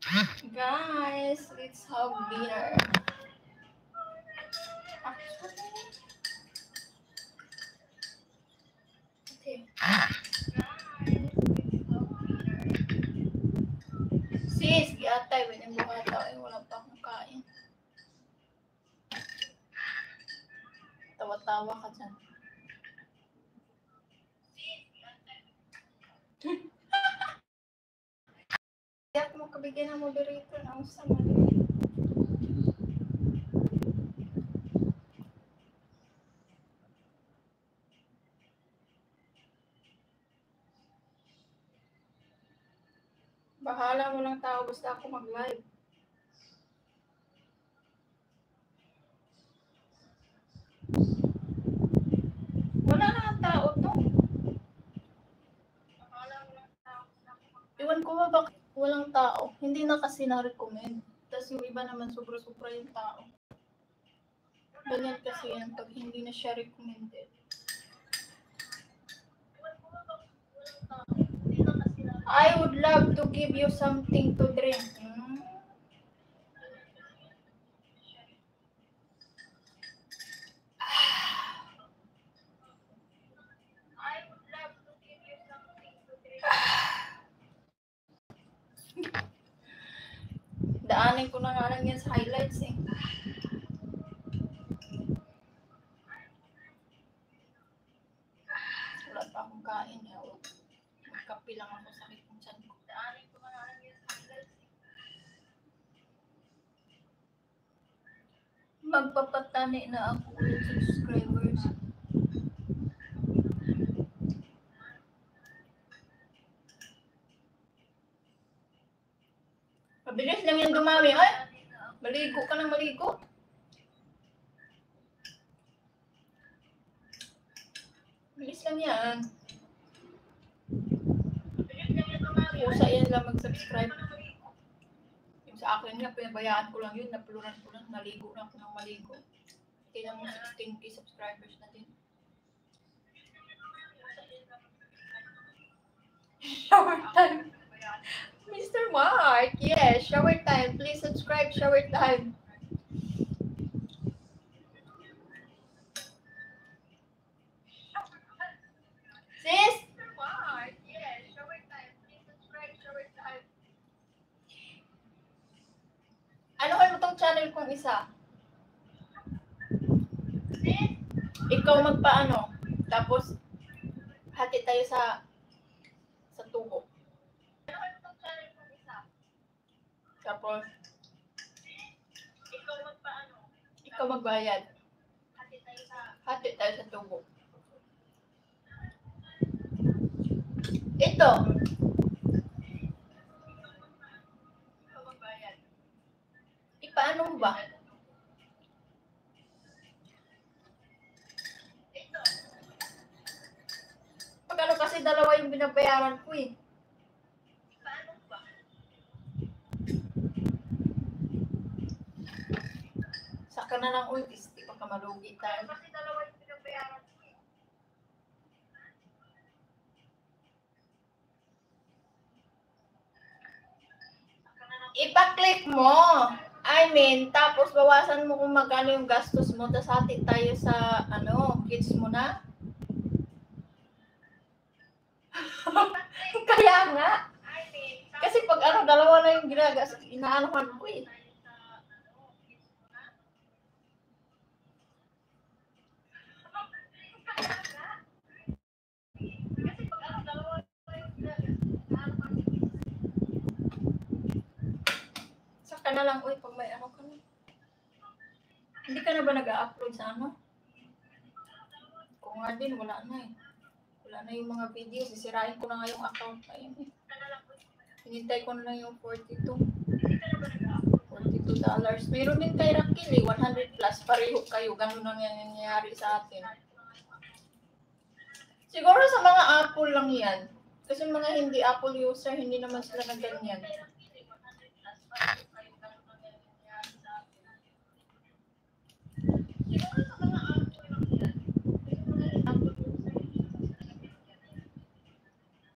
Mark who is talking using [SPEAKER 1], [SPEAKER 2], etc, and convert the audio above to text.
[SPEAKER 1] Guys, let's have dinner. Okay. Sis, yatay, yung buhat tao ay wala pa akong kain. Tawa-tawa ka dyan. Kaya mo kabigyan ng moderator na usa mo. Bahala mo lang tao, basta ako mag-live. Wala na ang tao to. Iwan ko ba bakit walang tao? Hindi na kasi na-recommend. Tapos yung iba naman sobra-sobra yung tao. Ganyan kasi yan pag hindi na siya recommended. I would love to give you something to drink. Daanin ko na nga lang yan sa highlights eh. Wala pa akong kain eh. Magkapi lang ako, sakit ng tiyan ko. Daanin ko na nga lang yan sa highlights eh. Magpapatani na ako ulit sa subscribers. Mabilis lang yung dumami. Ay, maligo ka ng maligo. Bilis lang yan. Pusa yan lang mag-subscribe. Yung sa akin nga, pinabayaan ko lang yun. Napuluran ko lang. Maligo lang ako ng maligo. Tingnan mo 16k subscribers natin. Shower time. Mr. Mark, yes, shower time. Please subscribe, shower time. Sis? Mr. Mark, yes, shower time. Please subscribe, shower time. Ano mo tong channel kong isa? Sis? Ikaw magpaano? Tapos, hati tayo sa tubo. Tapos, ikaw magbayad. Hati tayo sa tubo. Ito. Ikaw magbayad. Ipaano mo ba? Ito. Pagkano kasi dalawa yung binabayaran ko eh. Saka na lang uy, di pa ka malugi tayo. Kasi dalawa yung pinabayaran ko eh. Ipa-click mo. I mean, tapos bawasan mo kung magkano yung gastos mo, tapos hati tayo sa, kids mo na. Kaya nga. Kasi pag dalawa na yung inaanohan ko eh. Saka na lang, uy, pag may ka na. Hindi ka na ba nag-upload sa Kung nga din, wala na eh. Wala na yung mga video. Sisirain ko na nga yung account na yun eh. Hinintay ko na lang yung 42. $42. Meron din kay Rakil eh, 100 plus. Pareho kayo. Ganun ang nangyayari sa atin. Siguro sa mga Apple lang yan. Kasi mga hindi Apple user, hindi naman sila na ganyan.